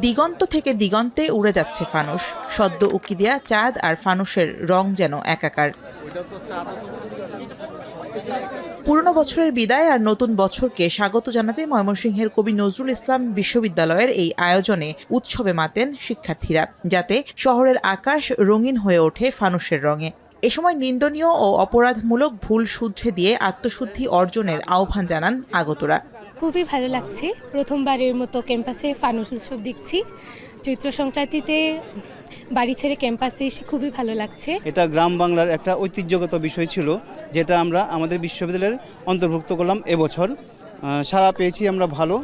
দিগন্ত থেকে দিগন্তে উড়ে যাচ্ছে ফানুস, সদ্য উকি দেয়া চাঁদ আর ফানুসের রং যেন একাকার। পুরনো বছরের বিদায় আর নতুন বছরকে স্বাগত জানাতে ময়মনসিংহের কবি নজরুল ইসলাম বিশ্ববিদ্যালয়ের এই আয়োজনে উৎসবে মাতেন শিক্ষার্থীরা, যাতে শহরের আকাশ রঙিন হয়ে ওঠে ফানুসের রঙে। এ সময় নিন্দনীয় ও অপরাধমূলক ভুল শুধরে দিয়ে আত্মশুদ্ধি অর্জনের আহ্বান জানান আগতরা। খুবই ভালো লাগছে, প্রথমবারের মতো ক্যাম্পাসে ফানুস উৎসব দেখছি। চৈত্র সংক্রান্তিতে বাড়ি ছেড়ে ক্যাম্পাসে এসে খুবই ভালো লাগছে। এটা গ্রাম বাংলার একটা ঐতিহ্যগত বিষয় ছিল, যেটা আমরা আমাদের বিশ্ববিদ্যালয়ের অন্তর্ভুক্ত করলাম এবছর। সাড়া পেয়েছি আমরা ভালো।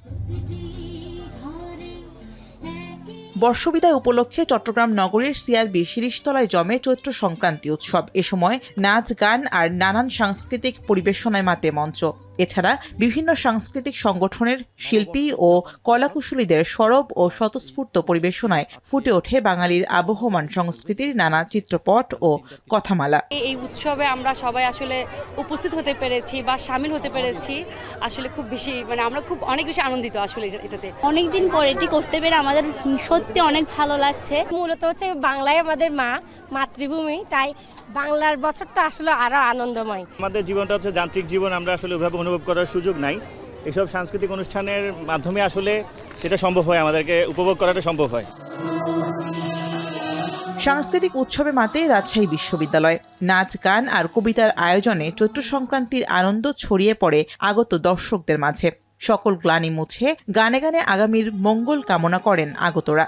বর্ষবিদায় উপলক্ষে চট্টগ্রাম নগরীর সিআরবি শিরিষতলায় জমে চৈত্র সংক্রান্তি উৎসব। এ সময় নাচ, গান আর নানান সাংস্কৃতিক পরিবেশনায় মাতে মঞ্চ। এছাড়া বিভিন্ন সাংস্কৃতিক সংগঠনের শিল্পী ও কলাকুশলীদের সরব ও স্বতঃস্ফূর্ত পরিবেশনায় ফুটে ওঠে বাঙালির আবহমান সংস্কৃতির নানা চিত্রপট ও কথামালা। এই উৎসবে আমরা সবাই আসলে উপস্থিত হতে পেরেছি বা শামিল হতে পেরেছি, আসলে খুব বেশি আমরা অনেক বেশি আনন্দিত আসলে এটাতে। অনেকদিন পর এটি করতে পেরে আমাদের সত্যি অনেক ভালো লাগছে। মূলত হচ্ছে বাংলায় আমাদের মাতৃভূমি, তাই বাংলার বছরটা আসলে আরো আনন্দময়। আমাদের জীবনটা হচ্ছে যান্ত্রিক জীবন, আমরা আসলে ওইভাবে অনুভব করার সুযোগ নাই। এসব সাংস্কৃতিক অনুষ্ঠানের মাধ্যমে আসলে সেটা সম্ভব হয়, আমাদেরকে উপভোগ করাটা সম্ভব হয়। সাংস্কৃতিক উৎসবে মাতে রাজশাহী বিশ্ববিদ্যালয়। নাচ, গান আর কবিতার আয়োজনে চৈত্র সংক্রান্তির আনন্দ ছড়িয়ে পড়ে আগত দর্শকদের মাঝে। সকল গ্লানি মুছে গানে গানে আগামীর মঙ্গল কামনা করেন আগতরা।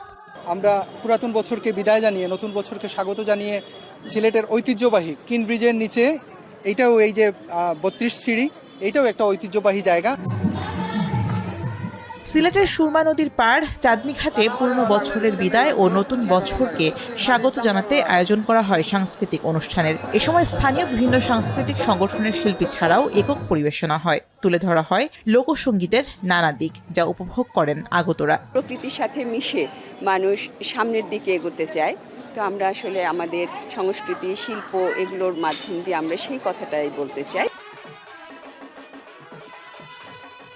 আমরা পুরাতন বছরকে বিদায় জানিয়ে নতুন বছরকে স্বাগত জানিয়ে সিলেটের ঐতিহ্যবাহী কিন ব্রিজের নিচে, এইটাও এই যে ৩২ সিঁড়ি, এইটাও একটা ঐতিহ্যবাহী জায়গা। সিলেটের সুরমা নদীর পাড় চাঁদনীঘাটে পুরনো বছরের বিদায় ও নতুন বছরকে স্বাগত জানাতে আয়োজন করা হয় সাংস্কৃতিক অনুষ্ঠানের। এ সময় স্থানীয় বিভিন্ন সাংস্কৃতিক সংগঠনের শিল্পী ছাড়াও একক পরিবেশনা হয়। তুলে ধরা হয় লোকসঙ্গীতের নানা দিক, যা উপভোগ করেন আগতরা। প্রকৃতির সাথে মিশে মানুষ সামনের দিকে এগোতে চায়, তো আমরা আসলে আমাদের সংস্কৃতি, শিল্প এগুলোর মাধ্যম দিয়ে আমরা সেই কথাটাই বলতে চাই।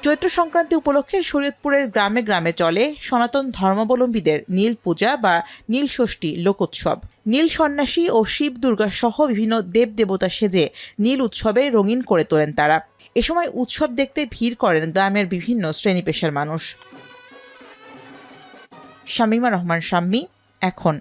চৈত্র সংক্রান্তি উপলক্ষে শরীয়তপুরের গ্রামে গ্রামে চলে সনাতন ধর্মাবলম্বীদের নীল পূজা বা নীল ষষ্ঠী লোকোৎসব। নীল সন্ন্যাসী ও শিব দুর্গা সহ বিভিন্ন দেব দেবতা সেজে নীল উৎসবে রঙিন করে তোলেন তারা। এ সময় উৎসব দেখতে ভিড় করেন গ্রামের বিভিন্ন শ্রেণী পেশার মানুষ। শামীমা রহমান শাম্মী, এখন।